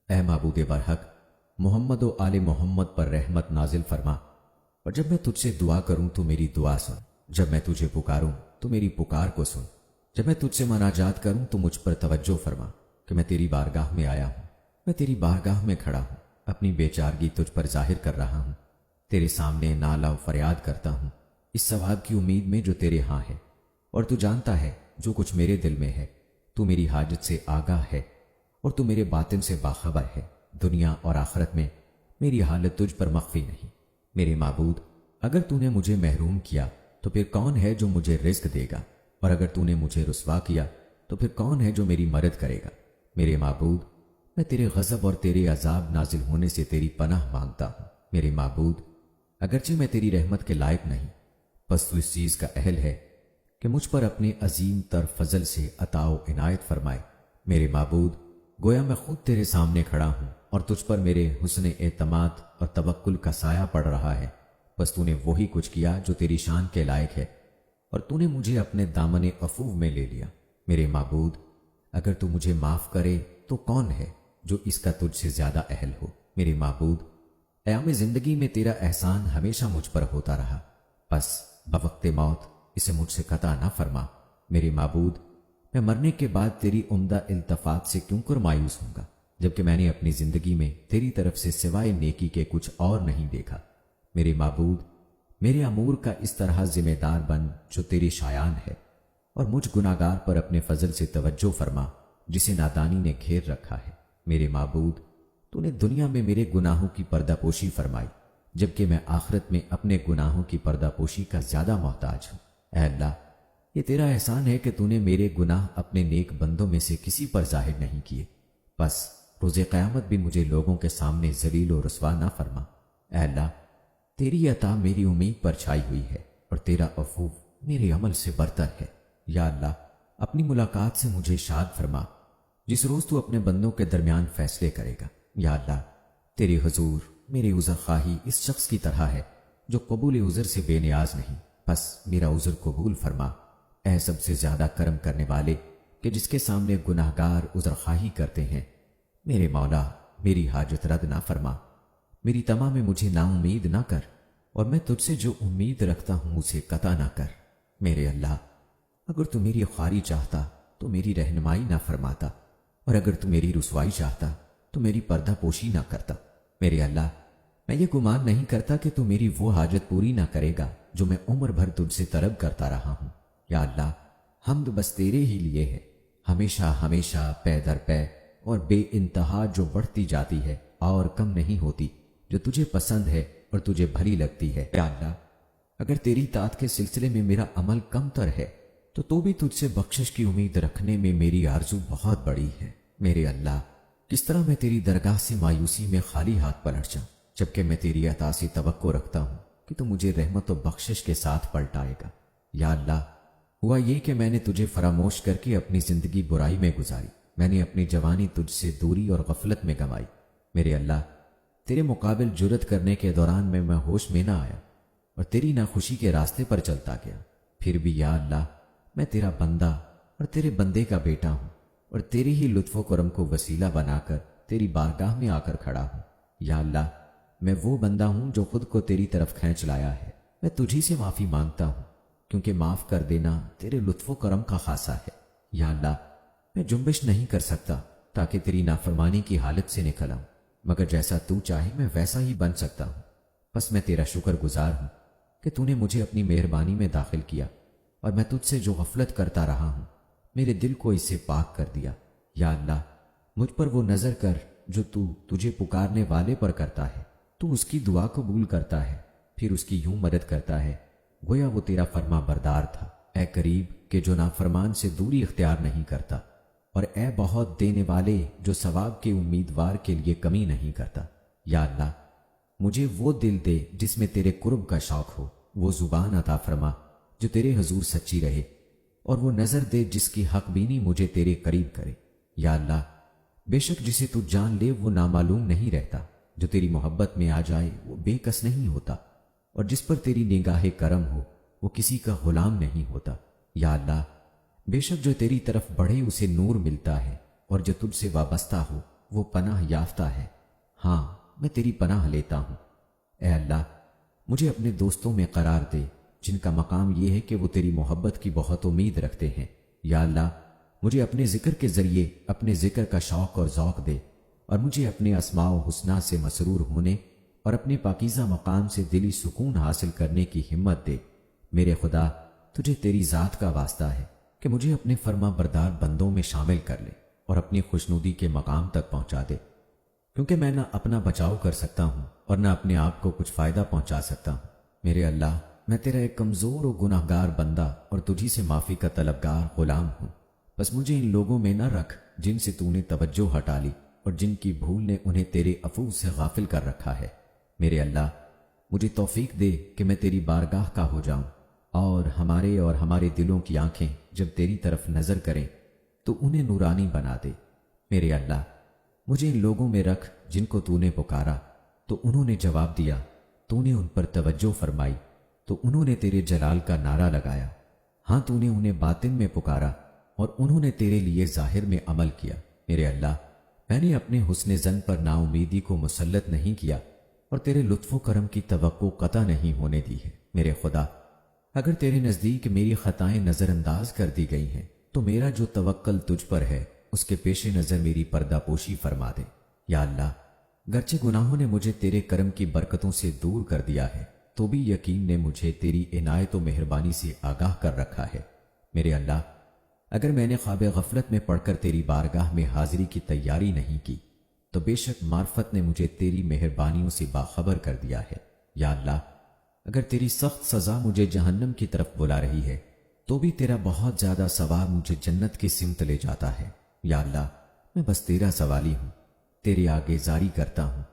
اے معبود برحق، محمد و آل محمد پر رحمت نازل فرما، اور جب میں تجھ سے دعا کروں تو میری دعا سن، جب میں تجھے پکاروں تو میری پکار کو سن، جب میں تجھ سے مناجات کروں تو مجھ پر توجہ فرما کہ میں تیری بارگاہ میں آیا ہوں، میں تیری بارگاہ میں کھڑا ہوں، اپنی بے چارگی تجھ پر ظاہر کر رہا ہوں، تیرے سامنے نالا و فریاد کرتا ہوں اس ثواب کی امید میں جو تیرے ہاں ہے، اور تو جانتا ہے جو کچھ میرے دل میں ہے، تو میری حاجت سے آگاہ ہے اور تو میرے باطن سے باخبر ہے، دنیا اور آخرت میں میری حالت تجھ پر مخفی نہیں۔ میرے معبود، اگر تو نے مجھے محروم کیا تو پھر کون ہے جو مجھے رزق دے گا، اور اگر تو نے مجھے رسوا کیا تو پھر کون ہے جو میری مدد کرے گا۔ میرے معبود، میں تیرے غضب اور تیرے عذاب نازل ہونے سے تیری پناہ مانگتا ہوں۔ میرے معبود، اگرچہ میں تیری رحمت کے لائق نہیں، پس تو اس چیز کا اہل ہے کہ مجھ پر اپنے عظیم تر فضل سے عطا و عنایت فرمائے۔ میرے معبود، گویا میں خود تیرے سامنے کھڑا ہوں اور تجھ پر میرے حسن اعتماد اور توکل کا سایہ پڑ رہا ہے، بس تو نے وہی کچھ کیا جو تیری شان کے لائق ہے، اور تو نے مجھے اپنے دامن عفو میں لے لیا۔ میرے معبود، اگر تو مجھے معاف کرے تو کون ہے جو اس کا تجھ سے زیادہ اہل ہو۔ میرے معبود، ایام زندگی میں تیرا احسان ہمیشہ مجھ پر ہوتا رہا، بس بوقت موت اسے مجھ سے قطع نہ فرما۔ میرے معبود، میں مرنے کے بعد تیری عمدہ التفات سے کیوں کر مایوس ہوں گا، جبکہ میں نے اپنی زندگی میں تیری طرف سے سوائے نیکی کے کچھ اور نہیں دیکھا۔ میرے معبود، میرے امور کا اس طرح ذمہ دار بن جو تیری شایان ہے، اور مجھ گناہگار پر اپنے فضل سے توجہ فرما جسے نادانی نے گھیر رکھا ہے۔ میرے معبود، تو نے دنیا میں میرے گناہوں کی پردہ پوشی فرمائی، جبکہ میں آخرت میں اپنے گناہوں کی پردہ پوشی کا زیادہ محتاج ہوں۔ اے اللہ، یہ تیرا احسان ہے کہ تو نے میرے گناہ اپنے نیک بندوں میں سے کسی پر ظاہر نہیں کیے، بس روز قیامت بھی مجھے لوگوں کے سامنے ذلیل و رسوا نہ فرما۔ اے اللہ، تیری عطا میری امید پر چھائی ہوئی ہے اور تیرا عفو میرے عمل سے برتر ہے۔ یا اللہ، اپنی ملاقات سے مجھے شاد فرما جس روز تو اپنے بندوں کے درمیان فیصلے کرے گا۔ یا اللہ، تیرے حضور میری عذر خواہی اس شخص کی طرح ہے جو قبول عذر سے بے نیاز نہیں، بس میرا عذر قبول فرما۔ اے سب سے زیادہ کرم کرنے والے کہ جس کے سامنے گناہگار عذر خواہی کرتے ہیں، میرے مولا میری حاجت رد نہ فرما، میری طمع میں مجھے نا امید نہ کر، اور میں تجھ سے جو امید رکھتا ہوں اسے قطع نہ کر۔ میرے اللہ، اگر تو میری خواری چاہتا تو میری رہنمائی نہ فرماتا، اور اگر تو میری رسوائی چاہتا تو میری پردہ پوشی نہ کرتا۔ میرے اللہ، میں یہ گمان نہیں کرتا کہ تو میری وہ حاجت پوری نہ کرے گا جو میں عمر بھر تجھ سے طلب کرتا رہا ہوں۔ یا اللہ، حمد بس تیرے ہی لیے ہے، ہمیشہ ہمیشہ پے در پے اور بے انتہا، جو بڑھتی جاتی ہے اور کم نہیں ہوتی، جو تجھے پسند ہے اور تجھے بھلی لگتی ہے۔ یا اللہ، اگر تیری اطاعت کے سلسلے میں میرا عمل کم تر ہے تو بھی تجھ سے بخشش کی امید رکھنے میں میری آرزو بہت بڑی ہے۔ میرے اللہ، کس طرح میں تیری درگاہ سے مایوسی میں خالی ہاتھ پلٹ جاؤں، جبکہ میں تیری عطا سے توقع رکھتا ہوں کہ تو مجھے رحمت و بخشش کے ساتھ پلٹائے گا۔ یا اللہ، ہوا یہ کہ میں نے تجھے فراموش کر کے اپنی زندگی برائی میں گزاری، میں نے اپنی جوانی تجھ سے دوری اور غفلت میں گنوائی۔ میرے اللہ، تیرے مقابل جرت کرنے کے دوران میں ہوش میں نہ آیا اور تیری ناخوشی کے راستے پر چلتا گیا، پھر بھی یا اللہ، میں تیرا بندہ اور تیرے بندے کا بیٹا ہوں، اور تیری ہی لطف و کرم کو وسیلہ بنا کر تیری بارگاہ میں آ کر کھڑا ہوں۔ یا اللہ، میں وہ بندہ ہوں جو خود کو تیری طرف کھینچ لایا ہے، میں تجھی سے معافی مانگتا ہوں، کیونکہ معاف کر دینا تیرے لطف و کرم کا خاصہ ہے۔ یا اللہ، میں جنبش نہیں کر سکتا تاکہ تیری نافرمانی کی حالت سے نکل آؤں، مگر جیسا تو چاہے میں ویسا ہی بن سکتا ہوں۔ بس میں تیرا شکر گزار ہوں کہ تو نے مجھے اپنی مہربانی میں داخل کیا، اور میں تجھ سے جو غفلت کرتا رہا ہوں میرے دل کو اس سے پاک کر دیا۔ یا اللہ، مجھ پر وہ نظر کر جو تجھے پکارنے والے پر کرتا ہے، تو اس کی دعا قبول کرتا ہے، پھر اس کی یوں مدد کرتا ہے گویا وہ تیرا فرما بردار تھا۔ اے قریب کہ جو نافرمان سے دوری اختیار نہیں کرتا، اور اے بہت دینے والے جو ثواب کے امیدوار کے لیے کمی نہیں کرتا۔ یا اللہ، مجھے وہ دل دے جس میں تیرے قرب کا شوق ہو، وہ زبان عطا فرما جو تیرے حضور سچی رہے، اور وہ نظر دے جس کی حق بینی مجھے تیرے قریب کرے۔ یا اللہ، بے شک جسے تو جان لے وہ نامعلوم نہیں رہتا، جو تیری محبت میں آ جائے وہ بے کس نہیں ہوتا، اور جس پر تیری نگاہ کرم ہو وہ کسی کا غلام نہیں ہوتا۔ یا اللہ، بے شک جو تیری طرف بڑھے اسے نور ملتا ہے، اور جو تجھ سے وابستہ ہو وہ پناہ یافتہ ہے۔ ہاں، میں تیری پناہ لیتا ہوں۔ اے اللہ، مجھے اپنے دوستوں میں قرار دے جن کا مقام یہ ہے کہ وہ تیری محبت کی بہت امید رکھتے ہیں۔ یا اللہ، مجھے اپنے ذکر کے ذریعے اپنے ذکر کا شوق اور ذوق دے، اور مجھے اپنے اسماء و حسنہ سے مسرور ہونے اور اپنے پاکیزہ مقام سے دلی سکون حاصل کرنے کی ہمت دے۔ میرے خدا، تجھے تیری ذات کا واسطہ ہے کہ مجھے اپنے فرما بردار بندوں میں شامل کر لے اور اپنی خوشنودی کے مقام تک پہنچا دے، کیونکہ میں نہ اپنا بچاؤ کر سکتا ہوں اور نہ اپنے آپ کو کچھ فائدہ پہنچا سکتا ہوں۔ میرے اللہ، میں تیرا ایک کمزور و گناہ گار بندہ اور تجھی سے معافی کا طلبگار غلام ہوں۔ بس مجھے ان لوگوں میں نہ رکھ جن سے تو نے توجہ ہٹا لی اور جن کی بھول نے انہیں تیرے عفو سے غافل کر رکھا ہے۔ میرے اللہ، مجھے توفیق دے کہ میں تیری بارگاہ کا ہو جاؤں، اور ہمارے دلوں کی آنکھیں جب تیری طرف نظر کریں تو انہیں نورانی بنا دے۔ میرے اللہ، مجھے ان لوگوں میں رکھ جن کو تو نے پکارا تو انہوں نے جواب دیا، تو نے ان پر توجہ فرمائی تو انہوں نے تیرے جلال کا نعرہ لگایا۔ ہاں، تو نے انہیں باطن میں پکارا اور انہوں نے تیرے لیے ظاہر میں عمل کیا۔ میرے اللہ، میں نے اپنے حسن زن پر نا امیدی کو مسلط نہیں کیا اور تیرے لطف و کرم کی توقع قطع نہیں ہونے دی ہے۔ میرے خدا، اگر تیرے نزدیک میری خطائیں نظر انداز کر دی گئی ہیں تو میرا جو توکل تجھ پر ہے اس کے پیش نظر میری پردہ پوشی فرما دے۔ یا اللہ، گرچہ گناہوں نے مجھے تیرے کرم کی برکتوں سے دور کر دیا ہے تو بھی یقین نے مجھے تیری عنایت و مہربانی سے آگاہ کر رکھا ہے۔ میرے اللہ، اگر میں نے خواب غفلت میں پڑھ کر تیری بارگاہ میں حاضری کی تیاری نہیں کی تو بے شک معرفت نے مجھے تیری مہربانیوں سے باخبر کر دیا ہے۔ یا اللہ، اگر تیری سخت سزا مجھے جہنم کی طرف بلا رہی ہے تو بھی تیرا بہت زیادہ ثواب مجھے جنت کی سمت لے جاتا ہے۔ یا اللہ، میں بس تیرا سوالی ہوں، تیرے آگے زاری کرتا ہوں،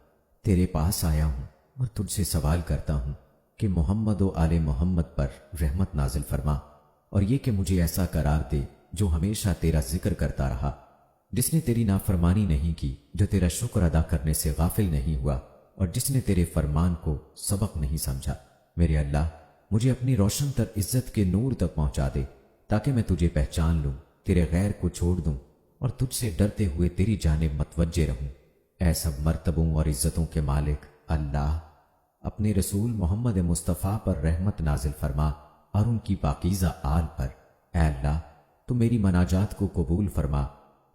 تیرے پاس آیا ہوں اور تجھ سے سوال کرتا ہوں کہ محمد و آل محمد پر رحمت نازل فرما، اور یہ کہ مجھے ایسا قرار دے جو ہمیشہ تیرا ذکر کرتا رہا، جس نے تیری نافرمانی نہیں کی، جو تیرا شکر ادا کرنے سے غافل نہیں ہوا، اور جس نے تیرے فرمان کو سبق نہیں سمجھا۔ میرے اللہ، مجھے اپنی روشن تر عزت کے نور تک پہنچا دے تاکہ میں تجھے پہچان لوں، تیرے غیر کو چھوڑ دوں اور تجھ سے ڈرتے ہوئے تیری جانب متوجہ رہوں۔ اے سب مرتبوں اور عزتوں کے مالک اللہ، اپنے رسول محمد مصطفیٰ پر رحمت نازل فرما اور ان کی پاکیزہ آل پر۔ اے اللہ، تو میری مناجات کو قبول فرما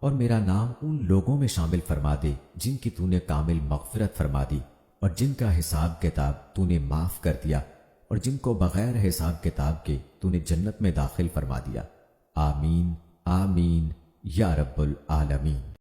اور میرا نام ان لوگوں میں شامل فرما دے جن کی تو نے کامل مغفرت فرما دی اور جن کا حساب کتاب تو نے معاف کر دیا اور جن کو بغیر حساب کتاب کے تو نے جنت میں داخل فرما دیا۔ آمین آمین یا رب العالمین۔